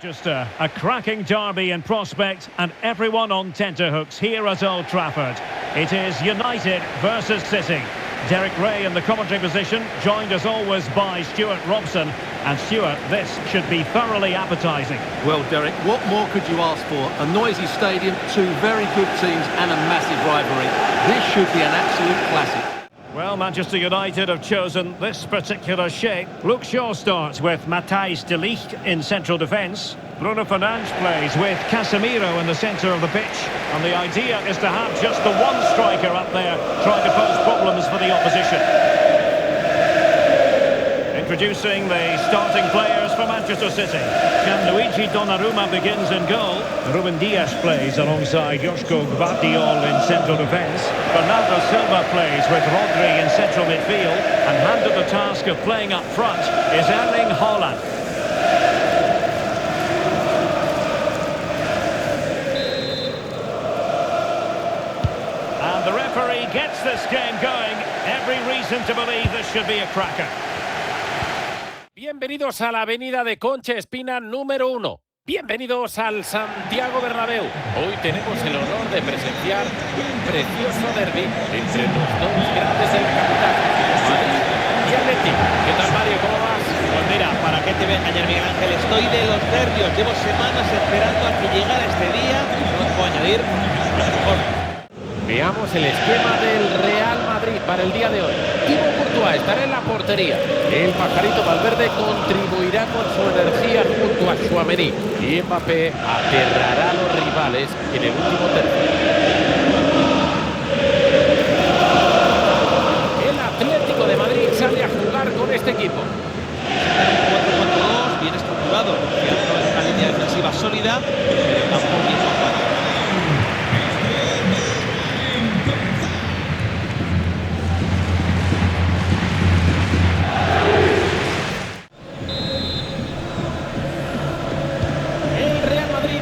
Manchester, a cracking derby in prospect and everyone on tenterhooks here at Old Trafford. It is United versus City. Derek Ray in the commentary position, joined as always by Stuart Robson. And Stuart, this should be thoroughly appetising. Well, Derek, what more could you ask for? A noisy stadium, two very good teams and a massive rivalry. This should be an absolute classic. Well, Manchester United have chosen this particular shape. Luke Shaw starts with Matthijs de Ligt in central defence. Bruno Fernandes plays with Casemiro in the centre of the pitch. And the idea is to have just the one striker up there trying to pose problems for the opposition. Introducing the starting players for Manchester City. Gianluigi Donnarumma begins in goal. Ruben Dias plays alongside Joško Gvardiol in central defence. Bernardo Silva plays with Rodri in central midfield. And handed the task of playing up front is Erling Haaland. And the referee gets this game going. Every reason to believe this should be a cracker. Bienvenidos a la avenida de Concha Espina número 1. Bienvenidos al Santiago Bernabéu. Hoy tenemos el honor de presenciar un precioso derbi entre los dos grandes del capital, Madrid y Atlético. ¿Qué tal, Mario? ¿Cómo vas? Pues mira, ¿para qué te voy a engañar, Miguel Ángel? Estoy de los nervios. Llevo semanas esperando a que llegara este día. No puedo añadir lo mejor. Veamos el esquema del Real Madrid para el día de hoy. Thibaut Courtois estará en la portería. El pajarito Valverde contribuirá con su energía junto a Tchouaméni. Y Mbappé aterrará a los rivales en el último tercio. El Atlético de Madrid sale a jugar con este equipo. Un 4-4-2 bien estructurado. Es una línea defensiva sólida, pero tampoco bien jugada.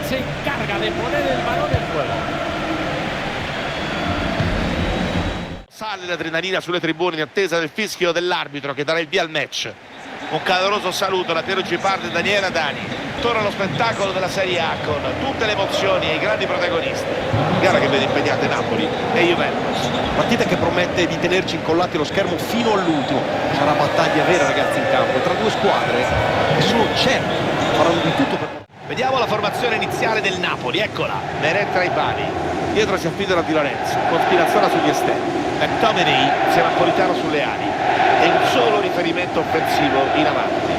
Se encarga de poner el balón en juego. Sale l'adrenalina sulle tribune in attesa del fischio dell'arbitro che darà il via al match. Un caloroso saluto da Piero Cipardi e Daniela Dani. Torna lo spettacolo della Serie A con tutte le emozioni e i grandi protagonisti. Gara che vede impegnate Napoli e Juventus. Partita che promette di tenerci incollati allo schermo fino all'ultimo. Sarà battaglia vera, ragazzi, in campo tra due squadre che sono certi faranno di tutto per... Vediamo la formazione iniziale del Napoli, eccola, Meret tra i pali, dietro si affidano a Di Lorenzo, con Spinazzola sugli esterni, McTominay insieme a Politano sulle ali, e un solo riferimento offensivo in avanti.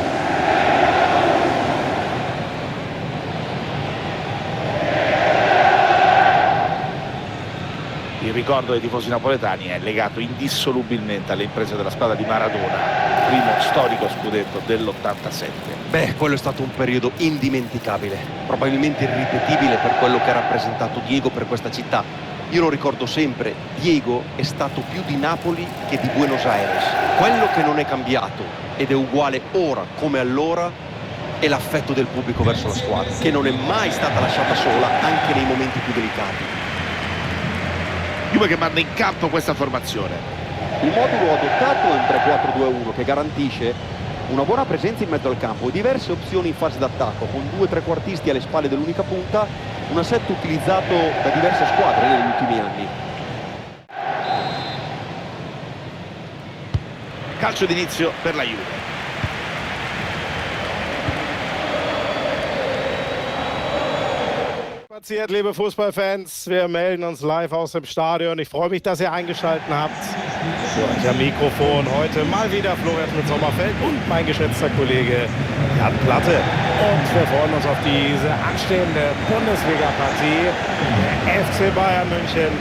Il ricordo dei tifosi napoletani è legato indissolubilmente alle imprese della squadra di Maradona, primo storico scudetto dell'87. Beh, quello è stato un periodo indimenticabile, probabilmente irripetibile per quello che ha rappresentato Diego per questa città. Io lo ricordo sempre, Diego è stato più di Napoli che di Buenos Aires. Quello che non è cambiato ed è uguale ora come allora è l'affetto del pubblico verso la squadra, che non è mai stata lasciata sola anche nei momenti più delicati. Juve che manda in campo questa formazione. Il modulo adottato è un 3-4-2-1 che garantisce una buona presenza in mezzo al campo e diverse opzioni in fase d'attacco, con due trequartisti alle spalle dell'unica punta, un assetto utilizzato da diverse squadre negli ultimi anni. Calcio d'inizio per la Juve. Passiert, liebe Fußballfans, wir melden uns live aus dem Stadion. Ich freue mich, dass ihr eingeschaltet habt. Für euch am Mikrofon heute mal wieder Florian mit Sommerfeld und mein geschätzter Kollege Jan Platte. Und wir freuen uns auf diese anstehende Bundesliga-Partie der FC Bayern München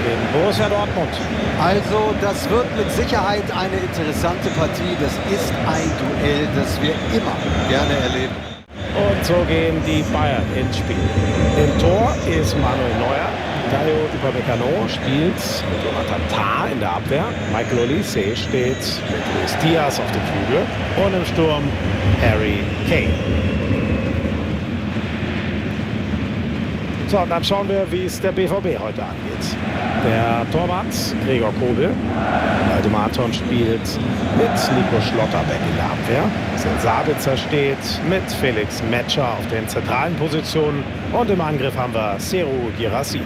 gegen Borussia Dortmund. Also, das wird mit Sicherheit eine interessante Partie. Das ist ein Duell, das wir immer gerne erleben. Und so gehen die Bayern ins Spiel. Im Tor ist Manuel Neuer. Dario Upamecano spielt mit Jonathan Tah in der Abwehr. Michael Olise steht mit Luis Diaz auf dem Flügel. Und im Sturm Harry Kane. So, und dann schauen wir, wie es der BVB heute angeht. Der Torwart, Gregor Kobel. Waldemar Anton spielt mit Nico Schlotterbeck in der Abwehr. Sabitzer steht mit Felix Metscher auf den zentralen Positionen. Und im Angriff haben wir Seru Girassi.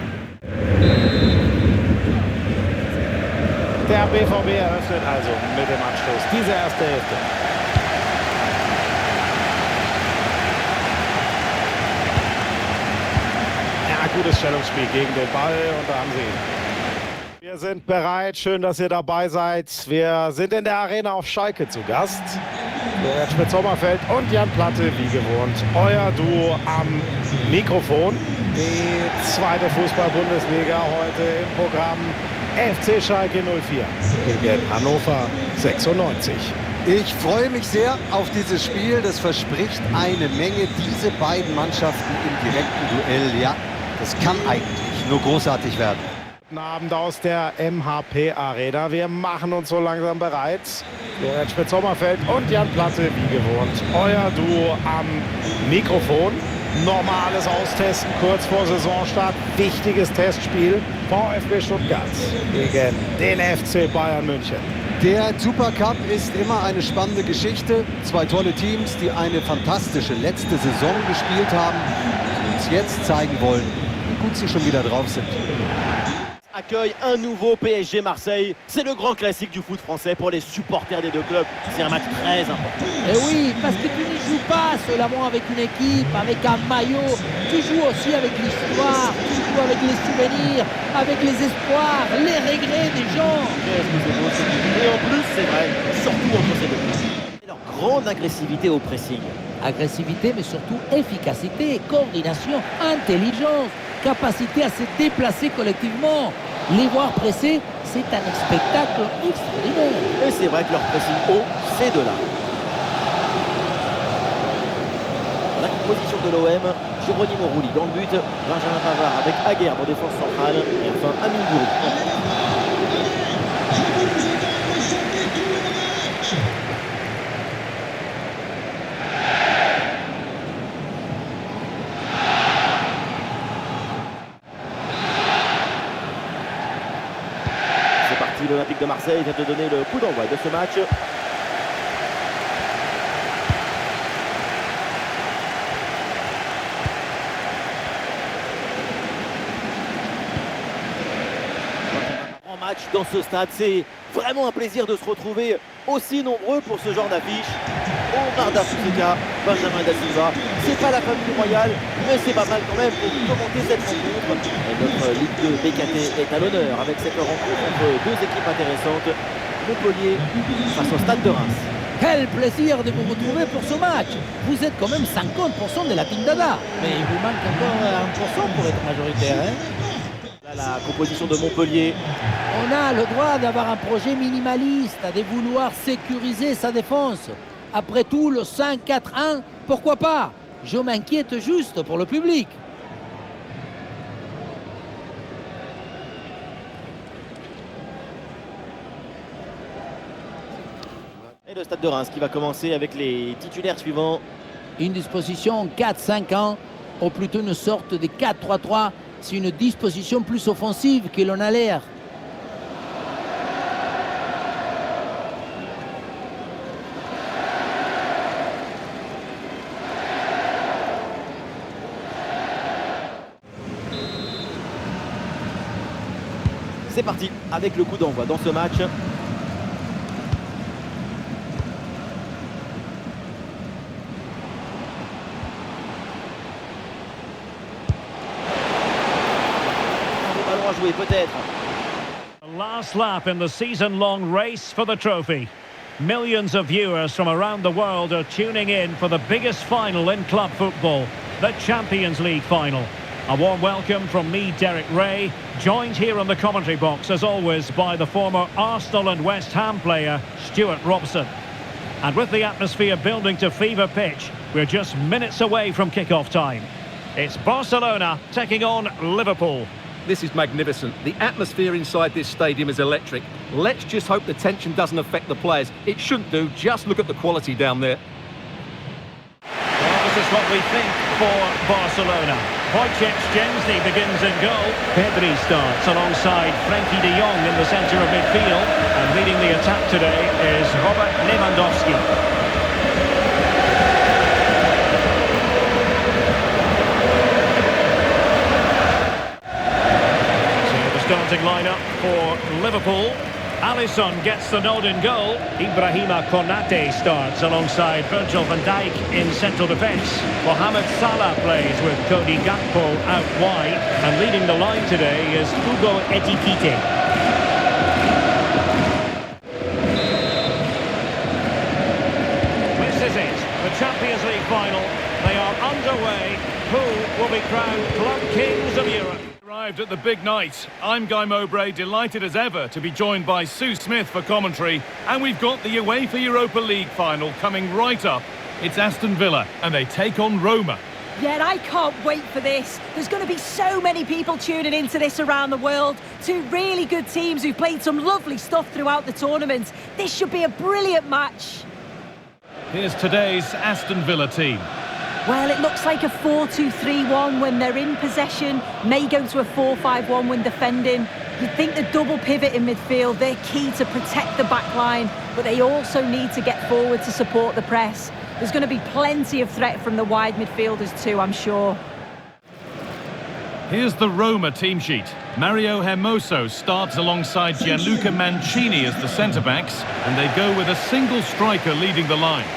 Der BVB eröffnet also mit dem Anstoß diese erste Hälfte. Gutes Stellungsspiel gegen den Ball und da haben sie ihn. Wir sind bereit, schön, dass ihr dabei seid. Wir sind in der Arena auf Schalke zu Gast. Florian Schmidt-Sommerfeld und Jan Platte, wie gewohnt, euer Duo am Mikrofon. Die zweite Fußball-Bundesliga heute im Programm FC Schalke 04 gegen Hannover 96. Ich freue mich sehr auf dieses Spiel. Das verspricht eine Menge. Diese beiden Mannschaften im direkten Duell, ja. Das kann eigentlich nur großartig werden. Guten Abend aus der MHP Arena. Wir machen uns so langsam bereit. Florian Schmidt-Sommerfeld und Jan Platte, wie gewohnt, euer Duo am Mikrofon. Normales Austesten kurz vor Saisonstart. Wichtiges Testspiel. VfB Stuttgart gegen den FC Bayern München. Der Supercup ist immer eine spannende Geschichte. Zwei tolle Teams, die eine fantastische letzte Saison gespielt haben und uns jetzt zeigen wollen, wie gut sie schon wieder drauf sind. Accueille un nouveau PSG Marseille. C'est le grand classique du foot français pour les supporters des deux clubs. C'est un match très important. Et oui, parce que tu ne joues pas seulement avec une équipe, avec un maillot. Tu joues aussi avec l'histoire, tu joues avec les souvenirs, avec les espoirs, les regrets des gens. Et en plus, c'est vrai, surtout entre ces deux clubs. Leur grande agressivité au pressing. Agressivité, mais surtout efficacité, coordination, intelligence, capacité à se déplacer collectivement. Les voir presser, c'est un spectacle extraordinaire. Et c'est vrai que leur pressing haut, c'est de là. La composition de l'OM, Geronimo Rulli dans le but, Benjamin Pavard avec Aguerre en défense centrale, et enfin Amine Gourou. L'Olympique de Marseille vient de donner le coup d'envoi de ce match. En match dans ce stade, c'est vraiment un plaisir de se retrouver aussi nombreux pour ce genre d'affiche. Omar Da Fonseca, Benjamin Da Silva, c'est pas la famille royale, mais c'est pas mal quand même pour commenter cette rencontre. Et notre Ligue 2 BKT est à l'honneur avec cette rencontre entre deux équipes intéressantes, Montpellier face au Stade de Reims. Quel plaisir de vous retrouver pour ce match. Vous êtes quand même 50% de la Team Dada, mais il vous manque encore 1% pour être majoritaire. Là, la composition de Montpellier. On a le droit d'avoir un projet minimaliste, de vouloir sécuriser sa défense. Après tout, le 5-4-1, pourquoi pas? Je m'inquiète juste pour le public. Et le Stade de Reims qui va commencer avec les titulaires suivants. Une disposition 4-5-1, ou plutôt une sorte de 4-3-3. C'est une disposition plus offensive que l'on a l'air. C'est parti avec le coup d'envoi dans ce match. Le ballon à jouer peut-être. Last lap in the season-long race for the trophy. Millions of viewers from around the world are tuning in for the biggest final in club football, the Champions League final. A warm welcome from me, Derek Ray, joined here on the commentary box, as always, by the former Arsenal and West Ham player, Stuart Robson. And with the atmosphere building to fever pitch, we're just minutes away from kick-off time. It's Barcelona taking on Liverpool. This is magnificent. The atmosphere inside this stadium is electric. Let's just hope the tension doesn't affect the players. It shouldn't do. Just look at the quality down there. Well, this is what we think for Barcelona. Wojciech Szczęsny begins in goal. Pedri starts alongside Frankie de Jong in the centre of midfield. And leading the attack today is Robert Lewandowski. So the starting lineup for Liverpool. Alisson gets the nod in goal. Ibrahima Konate starts alongside Virgil van Dijk in central defence. Mohamed Salah plays with Cody Gakpo out wide. And leading the line today is Hugo Ekitike. This is it, the Champions League final. They are underway. Who will be crowned Club Kings of Europe? Arrived at the big night. I'm Guy Mowbray, delighted as ever to be joined by Sue Smith for commentary. And we've got the UEFA Europa League final coming right up. It's Aston Villa and they take on Roma. Yeah, I can't wait for this. There's going to be so many people tuning into this around the world. Two really good teams who've played some lovely stuff throughout the tournament. This should be a brilliant match. Here's today's Aston Villa team. Well, it looks like a 4-2-3-1 when they're in possession. May go to a 4-5-1 when defending. You'd think the double pivot in midfield, they're key to protect the back line, but they also need to get forward to support the press. There's going to be plenty of threat from the wide midfielders too, I'm sure. Here's the Roma team sheet. Mario Hermoso starts alongside Gianluca Mancini as the centre-backs, and they go with a single striker leading the line.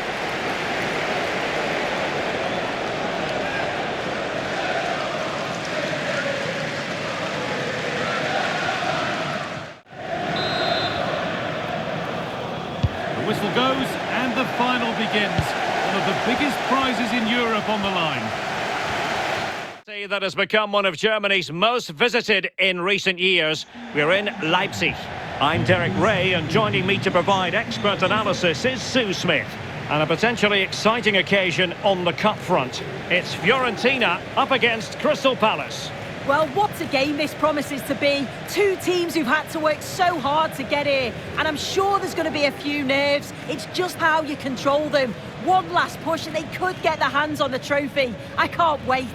The whistle goes and the final begins. One of the biggest prizes in Europe on the line. That has become one of Germany's most visited in recent years. We're in Leipzig. I'm Derek Ray, and joining me to provide expert analysis is Sue Smith. And a potentially exciting occasion on the cup front. It's Fiorentina up against Crystal Palace. Well, what a game this promises to be. Two teams who've had to work so hard to get here. And I'm sure there's going to be a few nerves. It's just how you control them. One last push and they could get their hands on the trophy. I can't wait.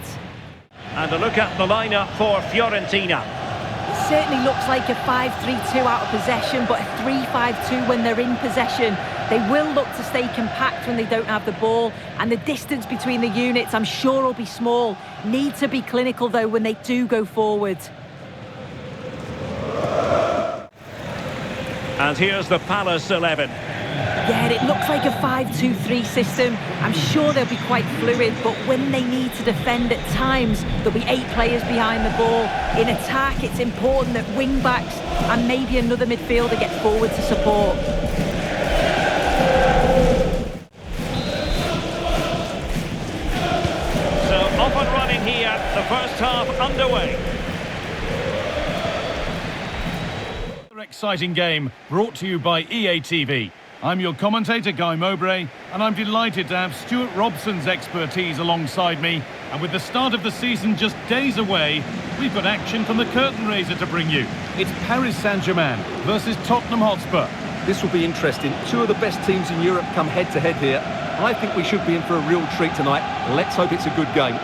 And a look at the lineup for Fiorentina. It certainly looks like a 5-3-2 out of possession, but a 3-5-2 when they're in possession. They will look to stay compact when they don't have the ball, and the distance between the units, I'm sure, will be small. Need to be clinical, though, when they do go forward. And here's the Palace 11. Yeah, it looks like a 5-2-3 system. I'm sure they'll be quite fluid, but when they need to defend at times, there'll be 8 players behind the ball. In attack, it's important that wing-backs and maybe another midfielder get forward to support. So off and running here, the first half underway. Another exciting game brought to you by EA TV. I'm your commentator, Guy Mowbray, and I'm delighted to have Stuart Robson's expertise alongside me. And with the start of the season just days away, we've got action from the curtain raiser to bring you. It's Paris Saint-Germain versus Tottenham Hotspur. This will be interesting. Two of the best teams in Europe come head-to-head here. I think we should be in for a real treat tonight. Let's hope it's a good game.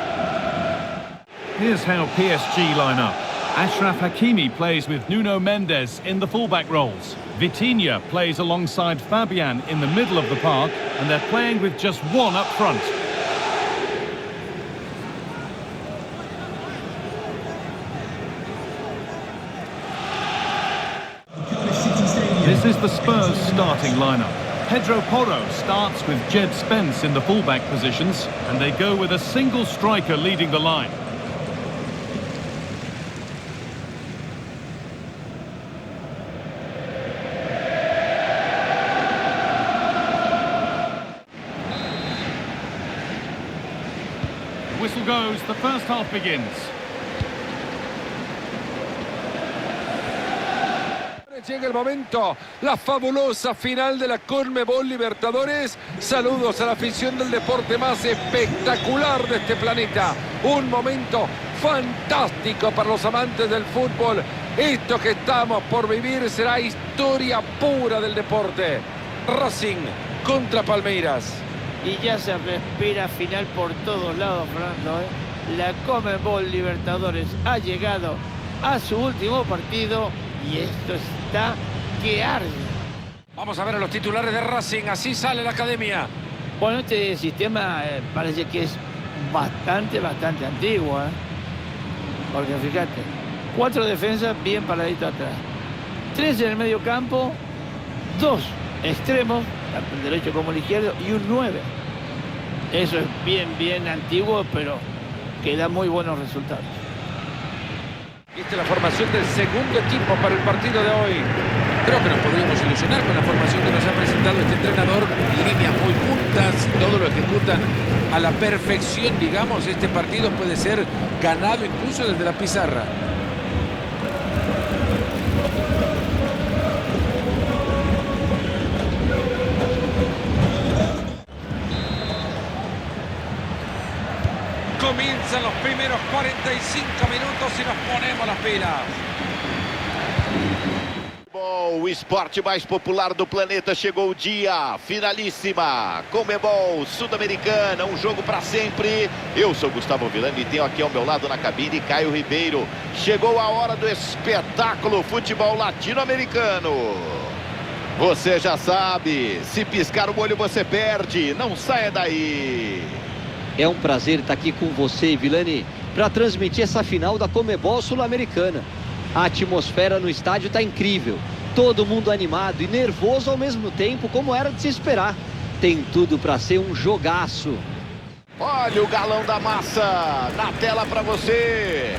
Here's how PSG line up. Achraf Hakimi plays with Nuno Mendes in the fullback roles. Vitinha plays alongside Fabian in the middle of the park, and they're playing with just one up front. This is the Spurs starting lineup. Pedro Porro starts with Jed Spence in the fullback positions, and they go with a single striker leading the line. Whistle goes, the first half begins. Llega el momento, la fabulosa final de la CONMEBOL Libertadores. Saludos a la afición del deporte más espectacular de este planeta. Un momento fantástico para los amantes del fútbol. Esto que estamos por vivir será historia pura del deporte. Racing contra Palmeiras. Y ya se respira final por todos lados, Fernando, la CONMEBOL Libertadores ha llegado a su último partido y esto está que arde. Vamos a ver a los titulares de Racing, así sale la academia. Bueno, este sistema parece que es bastante antiguo, porque fíjate, 4 defensas bien paraditos atrás, 3 en el medio campo, 2 extremos, tanto el derecho como el izquierdo, y un 9. Eso es bien antiguo, pero que da muy buenos resultados. Esta es la formación del segundo equipo para el partido de hoy. Creo que nos podríamos ilusionar con la formación que nos ha presentado este entrenador. Líneas muy juntas, todo lo ejecutan a la perfección, digamos. Este partido puede ser ganado incluso desde la pizarra. Comienzan los primeros 45 minutos y nos ponemos las pilas. O esporte mais popular do planeta, chegou o dia, finalíssima, CONMEBOL Sudamericana, um jogo para sempre. Eu sou Gustavo Villani e tenho aqui ao meu lado na cabine Caio Ribeiro. Chegou a hora do espetáculo futebol latino-americano. Você já sabe, se piscar o olho você perde, não saia daí. É um prazer estar aqui com você, Villani, para transmitir essa final da CONMEBOL Sul-Americana. A atmosfera no estádio está incrível. Todo mundo animado e nervoso ao mesmo tempo, como era de se esperar. Tem tudo para ser um jogaço. Olha o galão da massa na tela para você.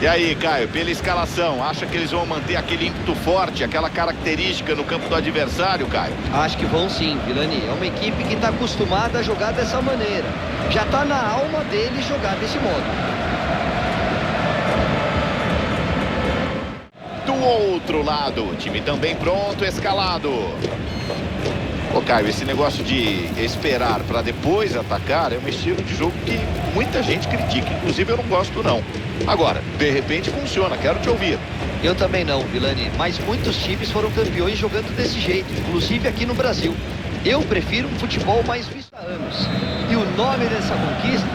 E aí, Caio, pela escalação, acha que eles vão manter aquele ímpeto forte, aquela característica no campo do adversário, Caio? Acho que vão sim, Villani. É uma equipe que está acostumada a jogar dessa maneira. Já está na alma deles jogar desse modo. Do outro lado, o time também pronto, escalado. Ô Caio, esse negócio de esperar para depois atacar é um estilo de jogo que muita gente critica, inclusive eu não gosto não. Agora, de repente funciona, quero te ouvir. Eu também não, Villani, mas muitos times foram campeões jogando desse jeito, inclusive aqui no Brasil. Eu prefiro um futebol mais visto há anos. E o nome dessa conquista?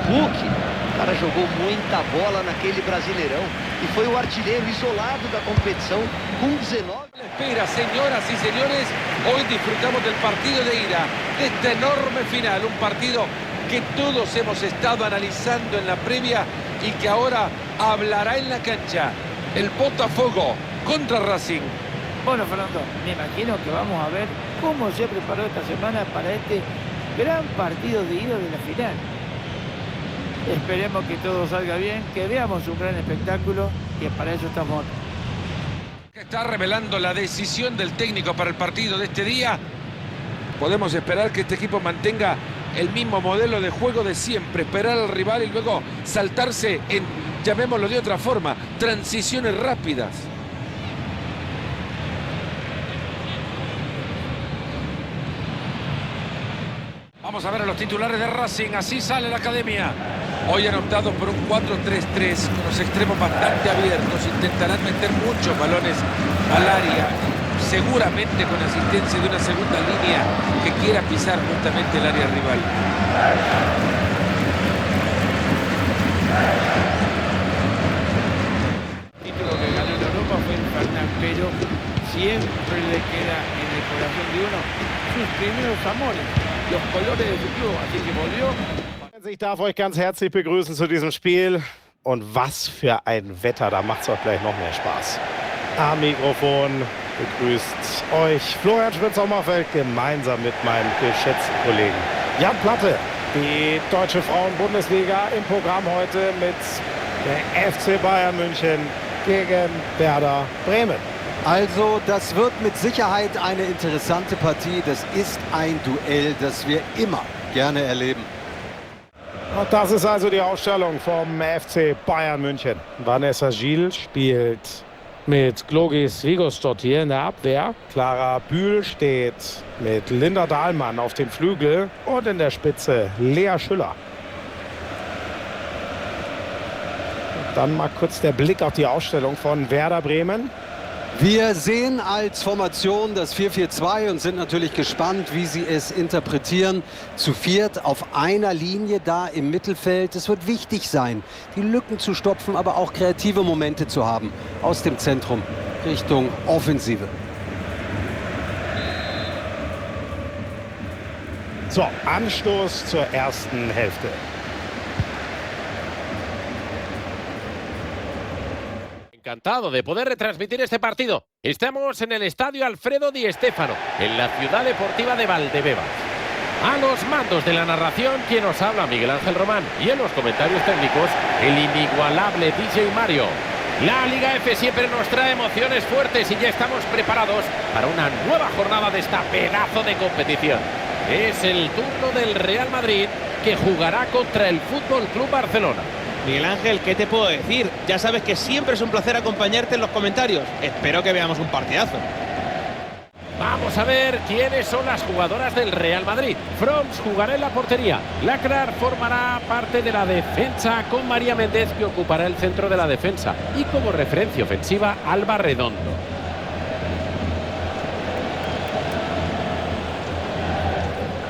Hulk. O cara jogou muita bola naquele Brasileirão e foi o artilheiro isolado da competição com 19. Espera, señoras y señores, hoy disfrutamos del partido de ida, de esta enorme final, un partido que todos hemos estado analizando en la previa y que ahora hablará en la cancha. El Botafogo contra Racing. Bueno, Fernando, me imagino que vamos a ver cómo se preparó esta semana para este gran partido de ida de la final. Esperemos que todo salga bien, que veamos un gran espectáculo, que para eso estamos. Está revelando la decisión del técnico para el partido de este día. Podemos esperar que este equipo mantenga el mismo modelo de juego de siempre, esperar al rival y luego saltarse en, llamémoslo de otra forma, transiciones rápidas. Vamos a ver a los titulares de Racing, así sale la academia. Hoy han optado por un 4-3-3, con los extremos bastante abiertos, intentarán meter muchos balones al área, seguramente con asistencia de una segunda línea que quiera pisar justamente el área rival. El título que ganó en Europa fue el Franz, pero siempre le queda en el corazón de uno sus primeros amores, los colores de su club, así que volvió. Ich darf euch ganz herzlich begrüßen zu diesem Spiel. Und was für ein Wetter, da macht es auch gleich noch mehr Spaß. Am Mikrofon begrüßt euch Florian Schmidt-Sommerfeld gemeinsam mit meinem geschätzten Kollegen Jan Platte. Die deutsche Frauen-Bundesliga im Programm heute mit der FC Bayern München gegen Werder Bremen. Also, das wird mit Sicherheit eine interessante Partie. Das ist ein Duell, das wir immer gerne erleben. Und das ist also die Ausstellung vom FC Bayern München. Vanessa Gil spielt mit Glogis Vigos dort hier in der Abwehr. Clara Bühl steht mit Linda Dahlmann auf dem Flügel und in der Spitze Lea Schüller. Und dann mal kurz der Blick auf die Ausstellung von Werder Bremen. Wir sehen als Formation das 4-4-2 und sind natürlich gespannt, wie sie es interpretieren. Zu viert auf einer Linie da im Mittelfeld. Es wird wichtig sein, die Lücken zu stopfen, aber auch kreative Momente zu haben aus dem Zentrum Richtung Offensive. So, Anstoß zur ersten Hälfte. Encantado de poder retransmitir este partido. Estamos en el estadio Alfredo Di Stéfano, en la ciudad deportiva de Valdebebas. A los mandos de la narración, quien os habla, Miguel Ángel Román, y en los comentarios técnicos, el inigualable DJ Mario. La Liga F siempre nos trae emociones fuertes y ya estamos preparados para una nueva jornada de esta pedazo de competición. Es el turno del Real Madrid, que jugará contra el Fútbol Club Barcelona. Miguel Ángel, ¿qué te puedo decir? Ya sabes que siempre es un placer acompañarte en los comentarios. Espero que veamos un partidazo. Vamos a ver quiénes son las jugadoras del Real Madrid. Franz jugará en la portería. Lacrar formará parte de la defensa con María Méndez, que ocupará el centro de la defensa. Y como referencia ofensiva, Alba Redondo.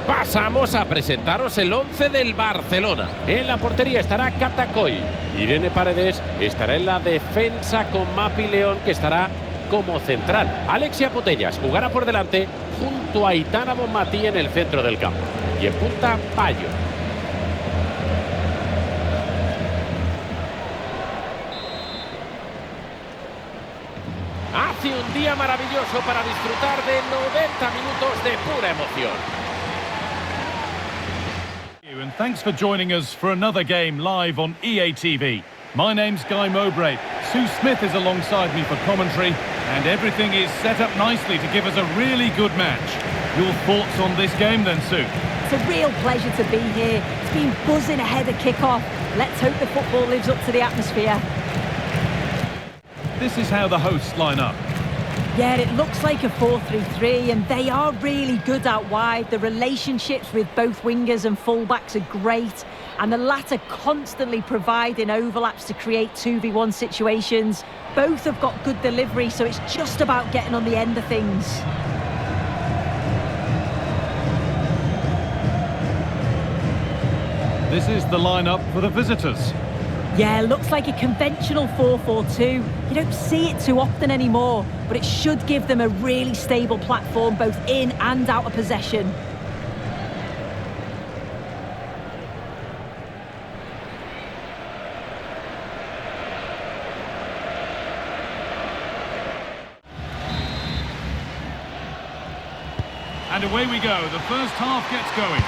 Pasamos a presentaros el 11 del Barcelona. En la portería estará Catacoy. Irene Paredes estará en la defensa con Mapi León, que estará como central. Alexia Putellas jugará por delante junto a Aitana Bonmatí en el centro del campo. Y en punta, Payo. Hace un día maravilloso para disfrutar de 90 minutos de pura emoción. And thanks for joining us for another game live on EA TV. My name's Guy Mowbray. Sue Smith is alongside me for commentary, and everything is set up nicely to give us a really good match. Your thoughts on this game then, Sue? It's a real pleasure to be here. It's been buzzing ahead of kick-off. Let's hope the football lives up to the atmosphere. This is how the hosts line up. Yeah, it looks like a 4-3-3, and they are really good out wide. The relationships with both wingers and fullbacks are great, and the latter constantly providing overlaps to create 2v1 situations. Both have got good delivery, so it's just about getting on the end of things. This is the lineup for the visitors. Yeah, looks like a conventional 4-4-2. You don't see it too often anymore, but it should give them a really stable platform both in and out of possession. And away we go. The first half gets going.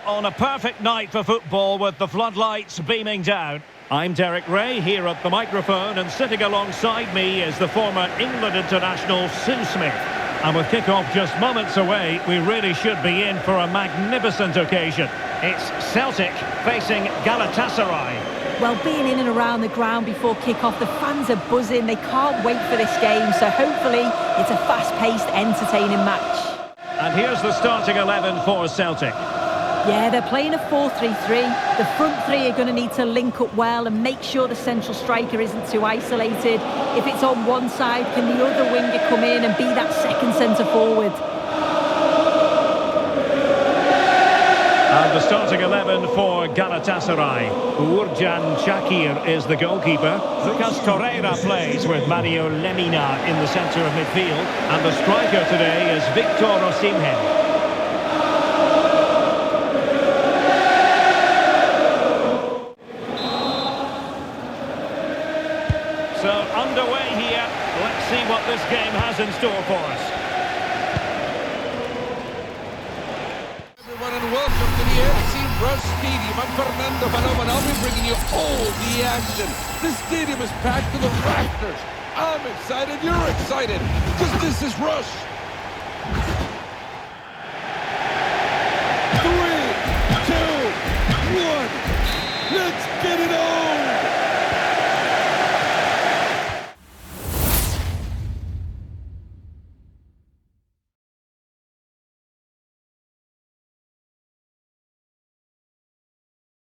On a perfect night for football with the floodlights beaming down. I'm Derek Ray here at the microphone, and sitting alongside me is the former England international Sue Smith. And with kick-off just moments away, we really should be in for a magnificent occasion. It's Celtic facing Galatasaray. Well, being in and around the ground before kick-off, the fans are buzzing. They can't wait for this game, so hopefully it's a fast-paced, entertaining match. And here's the starting 11 for Celtic. Yeah, they're playing a 4-3-3. The front three are going to need to link up well and make sure the central striker isn't too isolated. If it's on one side, can the other winger come in and be that second centre-forward? And the starting 11 for Galatasaray. Uğurcan Çakır is the goalkeeper. Lucas Torreira plays with Mario Lemina in the centre of midfield. And the striker today is Victor Osimhen. So underway here. Let's see what this game has in store for us. Everyone, and welcome to the EAFC Rush Stadium. I'm Fernando Paloma, and I'll be bringing you all the action. The stadium is packed to the rafters. I'm excited, you're excited, because this is Rush. 3, 2, 1, let's